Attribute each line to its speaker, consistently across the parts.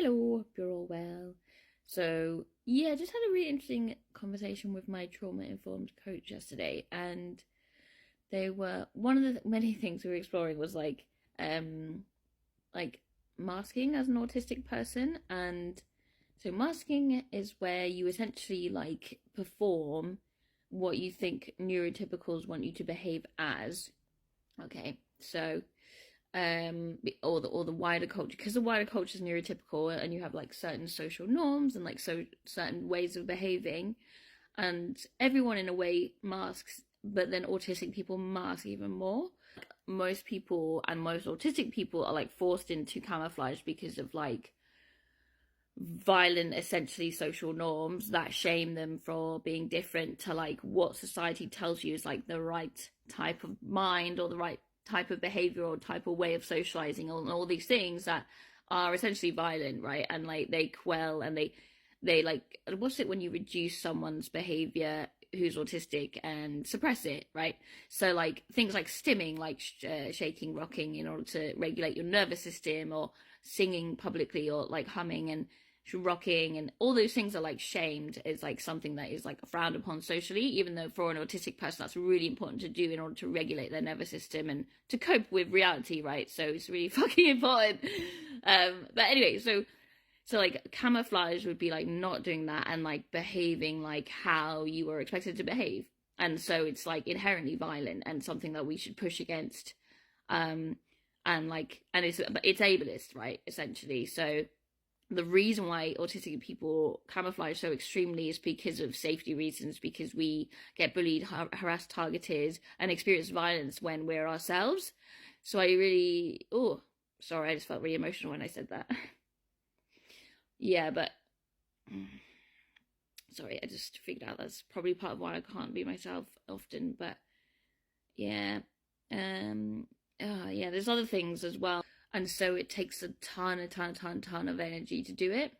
Speaker 1: Hello, hope you're all well. So, yeah, just had a really interesting conversation with my trauma-informed coach yesterday, and one of the many things we were exploring was um, like masking as an autistic person, and so masking is where you essentially perform what you think neurotypicals want you to behave as. Okay, so or the wider culture, because the wider culture is neurotypical and you have like certain social norms and certain ways of behaving, and everyone in a way masks, but then autistic people mask even more. Most people and most autistic people are like forced into camouflage because of like violent essentially social norms that shame them for being different to like what society tells you is like the right type of mind or the right type of behavior or type of way of socializing, and all these things that are essentially violent, right? And like they quell and they like, what's it when you reduce someone's behavior who's autistic and suppress it, right? So like things like stimming, like shaking, rocking in order to regulate your nervous system, or singing publicly, or like humming and rocking, and all those things are like shamed as like something that is like frowned upon socially, even though for an autistic person that's really important to do in order to regulate their nervous system and to cope with reality, right? So it's really fucking important. But anyway, so like camouflage would be like not doing that and like behaving like how you were expected to behave, and so it's like inherently violent and something that we should push against. And it's ableist, right, essentially. So the reason why autistic people camouflage so extremely is because of safety reasons, because we get bullied, harassed, targeted, and experience violence when we're ourselves. So sorry, I just felt really emotional when I said that. Yeah, but sorry, I just figured out that's probably part of why I can't be myself often. But yeah, yeah, there's other things as well, and so it takes a ton of energy to do it.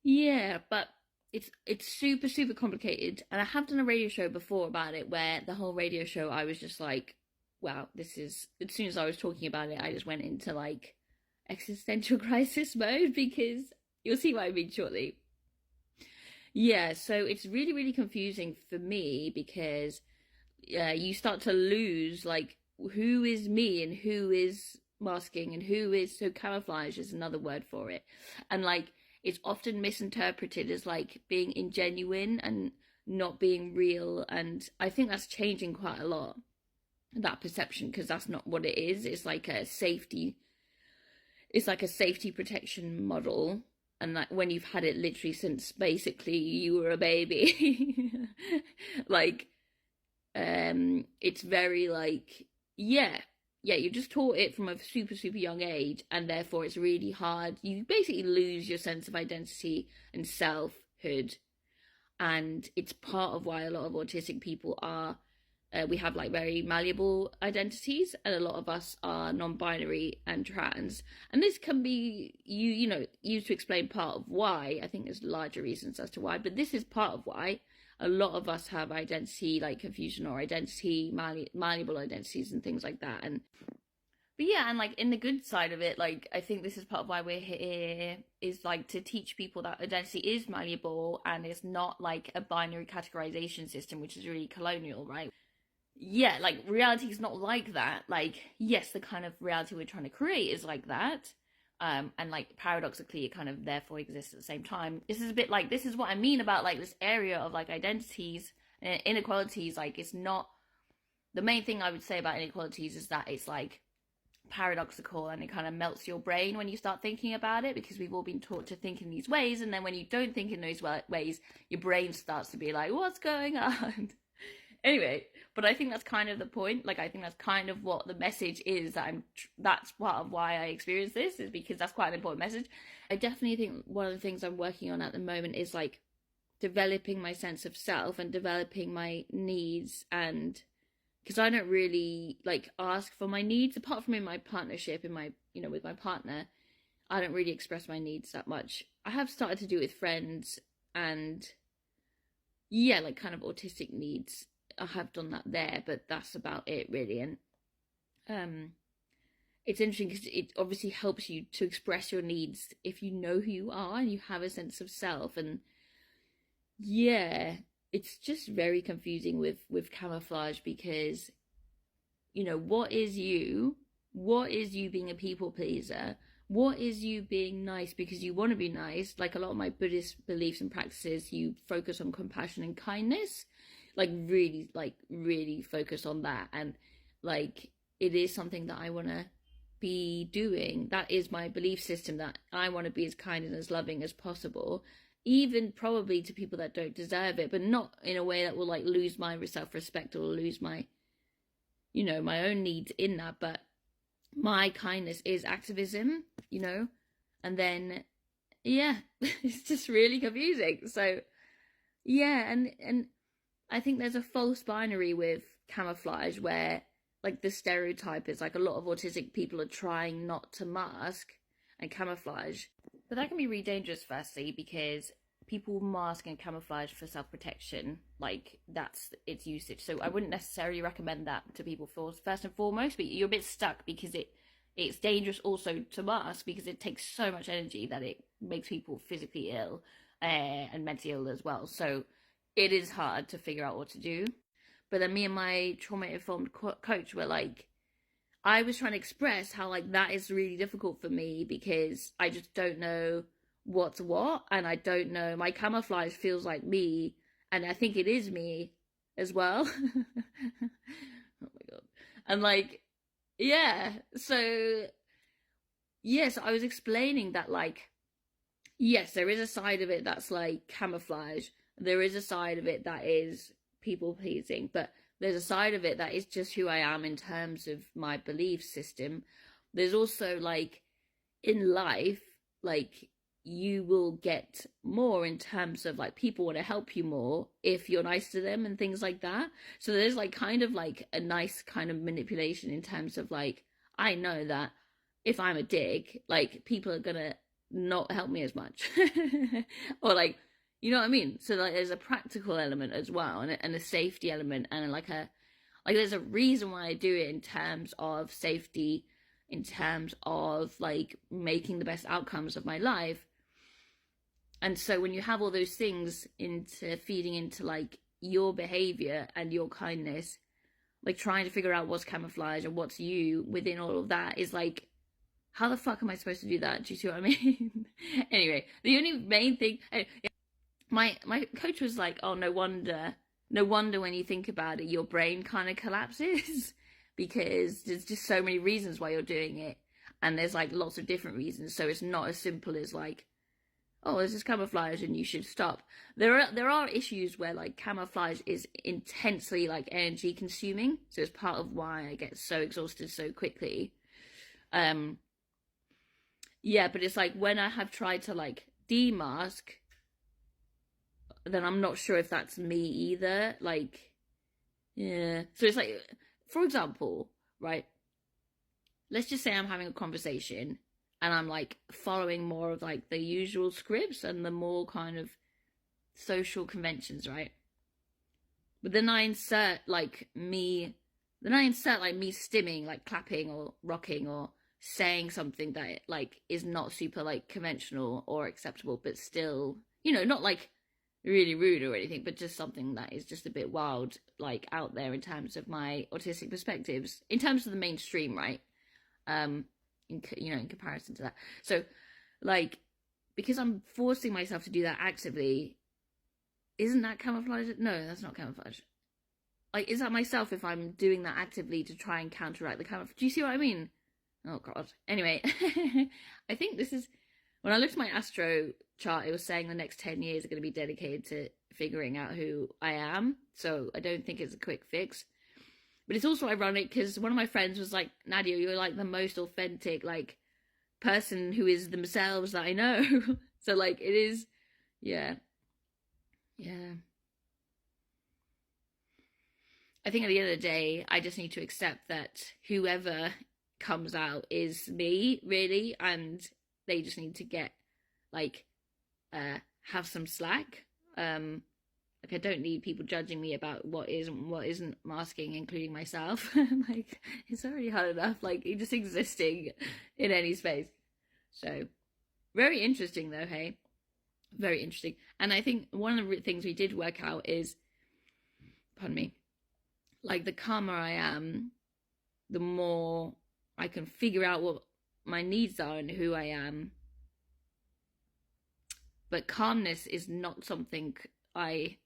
Speaker 1: Yeah, but it's super complicated, and I have done a radio show before about it, where the whole radio show I was just like, wow, this is, as soon as I was talking about it, I just went into like existential crisis mode, because you'll see what I mean shortly. Yeah, so it's really confusing for me, because you start to lose like who is me and who is masking and who is, so camouflage is another word for it, and like it's often misinterpreted as like being ingenuine and not being real, and I think that's changing quite a lot, that perception, because that's not what it is. It's like a safety protection model, and like when you've had it literally since basically you were a baby. like it's very like, yeah, you just taught it from a super young age, and therefore it's really hard. You basically lose your sense of identity and selfhood, and it's part of why a lot of autistic people are we have like very malleable identities, and a lot of us are non-binary and trans, and this can be used to explain part of why. I think there's larger reasons as to why, but this is part of why a lot of us have identity like confusion, or identity malleable identities and things like that. And but yeah, and like in the good side of it, like I think this is part of why we're here, is like to teach people that identity is malleable and it's not like a binary categorization system, which is really colonial, right? Yeah, like reality is not like that. Like, yes, the kind of reality we're trying to create is like that. And like paradoxically it kind of therefore exists at the same time. This is a bit like, this is what I mean about like this area of like identities and inequalities. Like, it's not, the main thing I would say about inequalities is that it's like paradoxical, and it kind of melts your brain when you start thinking about it, because we've all been taught to think in these ways, and then when you don't think in those ways, your brain starts to be like, what's going on? Anyway, but I think that's kind of the point. Like, I think that's kind of what the message is, that that's part of why I experience this, is because that's quite an important message. I definitely think one of the things I'm working on at the moment is like developing my sense of self and developing my needs, and because I don't really like ask for my needs, apart from in my partnership, in my, with my partner. I don't really express my needs that much. I have started to do it with friends, and yeah, like kind of autistic needs, I have done that there, but that's about it really. And it's interesting because it obviously helps you to express your needs if you know who you are and you have a sense of self. And yeah, it's just very confusing with camouflage because, you know, what is you? What is you being a people pleaser? What is you being nice because you want to be nice? Like a lot of my Buddhist beliefs and practices, you focus on compassion and kindness, like really focus on that. And like it is something that I want to be doing. That is my belief system, that I want to be as kind and as loving as possible, even probably to people that don't deserve it, but not in a way that will like lose my self-respect or lose my, you know, my own needs in that. But my kindness is activism, you know. And then yeah, it's just really confusing. So yeah, and I think there's a false binary with camouflage where like the stereotype is like a lot of autistic people are trying not to mask and camouflage. But that can be really dangerous, firstly, because people mask and camouflage for self-protection, like that's its usage. So I wouldn't necessarily recommend that to people for first and foremost, but you're a bit stuck because it's dangerous also to mask because it takes so much energy that it makes people physically ill and mentally ill as well. So it is hard to figure out what to do. But then me and my trauma-informed coach were like, I was trying to express how like that is really difficult for me because I just don't know what's what, and I don't know, my camouflage feels like me, and I think it is me as well. Oh my god. And like, yeah, so yes, I was explaining that like, yes, there is a side of it that's like camouflage, there is a side of it that is people pleasing, but there's a side of it that is just who I am in terms of my belief system. There's also like in life, like you will get more in terms of like people want to help you more if you're nice to them and things like that. So there's like kind of like a nice kind of manipulation in terms of like, I know that if I'm a dick, like people are gonna not help me as much. Or like, you know what I mean? So like there's a practical element as well, and a safety element, and like there's a reason why I do it in terms of safety, in terms of like making the best outcomes of my life. And so when you have all those things into feeding into like your behavior and your kindness, like trying to figure out what's camouflage and what's you within all of that is like, how the fuck am I supposed to do that? Do you see what I mean? Anyway, the only main thing, my coach was like, oh, no wonder when you think about it, your brain kind of collapses because there's just so many reasons why you're doing it. And there's like lots of different reasons. So it's not as simple as like, oh, this is camouflage and you should stop. There are issues where like camouflage is intensely like energy consuming. So it's part of why I get so exhausted so quickly. Yeah, but it's like when I have tried to like demask, then I'm not sure if that's me either. Like, yeah. So it's like, for example, right? Let's just say I'm having a conversation and I'm like following more of like the usual scripts and the more kind of social conventions, right? But then I insert like me stimming, like clapping or rocking or saying something that like is not super like conventional or acceptable, but still, you know, not like really rude or anything, but just something that is just a bit wild, like out there in terms of my autistic perspectives, in terms of the mainstream, right? In comparison to that. So like, because I'm forcing myself to do that actively, isn't that camouflage? No, that's not camouflage. Like, is that myself if I'm doing that actively to try and counteract the camouflage? Do you see what I mean? Oh god. Anyway, I think this is, when I looked at my astro chart, it was saying the next 10 years are going to be dedicated to figuring out who I am. So I don't think it's a quick fix. But it's also ironic because one of my friends was like, Nadia, you're like the most authentic like person who is themselves that I know. So like it is, yeah. I think at the end of the day, I just need to accept that whoever comes out is me, really, and they just need to get like have some slack. I Like, I don't need people judging me about what is and what isn't masking, including myself. Like, it's already hard enough, like, just existing in any space. So, very interesting, though, hey? Very interesting. And I think one of the things we did work out is, pardon me, like, the calmer I am, the more I can figure out what my needs are and who I am. But calmness is not something I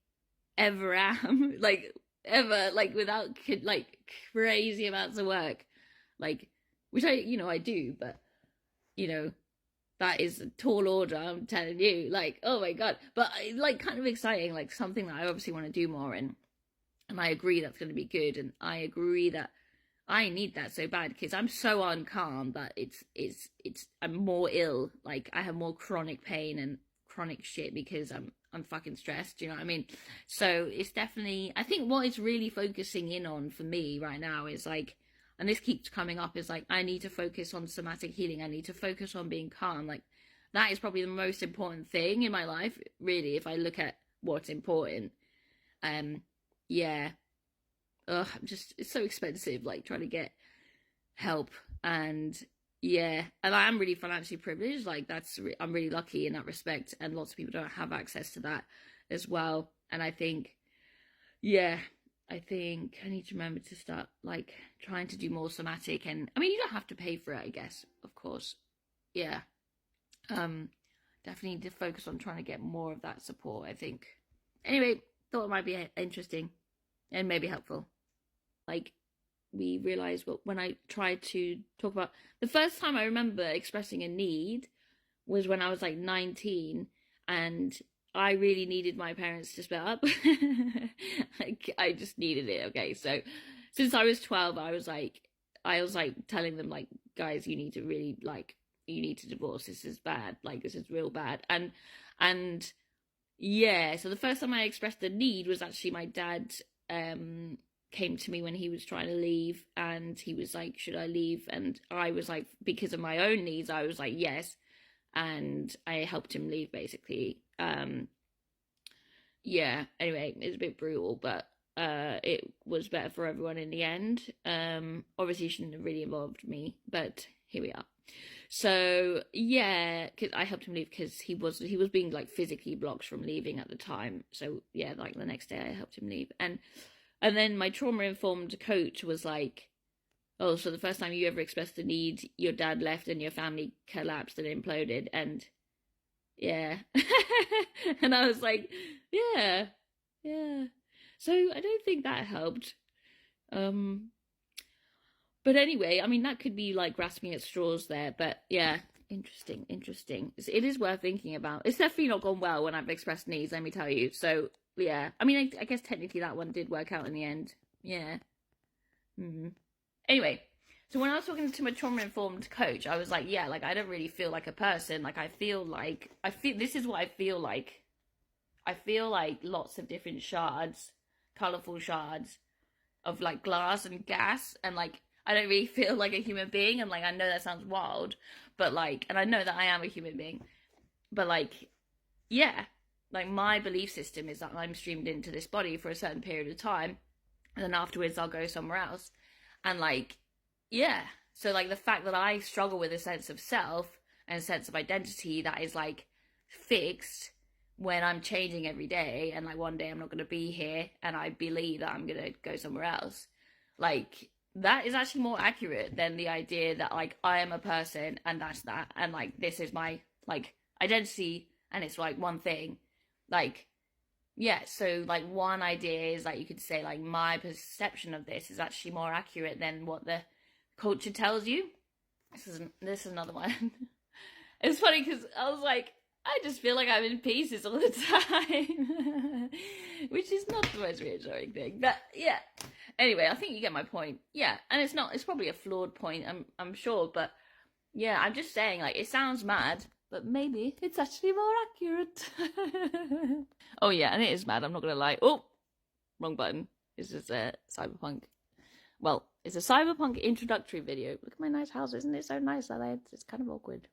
Speaker 1: ever am, like, ever, like, without, like, crazy amounts of work, like, which I do, but, that is a tall order, I'm telling you, like, oh my God. But, like, kind of exciting, like, something that I obviously want to do more in. And I agree that's going to be good. And I agree that I need that so bad, because I'm so uncalm that I'm more ill. Like, I have more chronic pain and chronic shit because I'm fucking stressed. You know what I mean? So it's definitely, I think what it's really focusing in on for me right now is like, and this keeps coming up, is like, I need to focus on somatic healing. I need to focus on being calm. Like, that is probably the most important thing in my life, really, if I look at what's important. Yeah. It's so expensive, like, trying to get help. And yeah, and I am really financially privileged. Like, I'm really lucky in that respect. And lots of people don't have access to that as well. And I think, yeah, I need to remember to start, like, trying to do more somatic. And I mean, you don't have to pay for it, I guess, of course. Yeah. Definitely need to focus on trying to get more of that support, I think. Anyway, thought it might be interesting and maybe helpful. Like, we realized when I tried to talk about, the first time I remember expressing a need was when I was like 19, and I really needed my parents to split up. Like, I just needed it. Okay, so since I was 12, I was like telling them, like, guys, you need to divorce. This is bad. Like, this is real bad. And yeah, so the first time I expressed the need was actually my dad came to me when he was trying to leave, and he was like, should I leave? And I was like, because of my own needs, I was like, yes. And I helped him leave, basically. Yeah, anyway, it was a bit brutal, but it was better for everyone in the end. Obviously it shouldn't have really involved me, but here we are. So yeah, cause I helped him leave because he was being, like, physically blocked from leaving at the time. So yeah, like, the next day I helped him leave. And then my trauma-informed coach was like, oh, so the first time you ever expressed a need, your dad left and your family collapsed and imploded. And yeah. And I was like, yeah. So I don't think that helped. But anyway, I mean, that could be like grasping at straws there. But yeah, interesting. It is worth thinking about. It's definitely not gone well when I've expressed needs, let me tell you. So yeah, I mean, I guess technically that one did work out in the end. Yeah. Anyway, so when I was talking to my trauma-informed coach, I was like, yeah, like, I don't really feel like a person. Like, this is what I feel like. I feel like lots of different shards, colourful shards of, like, glass and gas, and, like, I don't really feel like a human being. And, like, I know that sounds wild, but, like, and I know that I am a human being, but, like, yeah, like, my belief system is that I'm streamed into this body for a certain period of time, and then afterwards I'll go somewhere else. And, like, yeah, so, like, the fact that I struggle with a sense of self and a sense of identity that is, like, fixed when I'm changing every day, and, like, one day I'm not going to be here and I believe that I'm going to go somewhere else, like, that is actually more accurate than the idea that, like, I am a person and that's that, and, like, this is my, like, identity, and it's, like, one thing. Like, yeah, so, like, one idea is, like, you could say, like, my perception of this is actually more accurate than what the culture tells you. This is another one. It's funny because I was like, I just feel like I'm in pieces all the time, which is not the most reassuring thing, but yeah. Anyway, I think you get my point. Yeah, and it's probably a flawed point, I'm sure, but yeah, I'm just saying, like, it sounds mad, but maybe it's actually more accurate. Oh yeah, and it is mad, I'm not gonna lie. Oh, wrong button. This is a cyberpunk. Well, it's a cyberpunk introductory video. Look at my nice house, isn't it so nice? It's kind of awkward.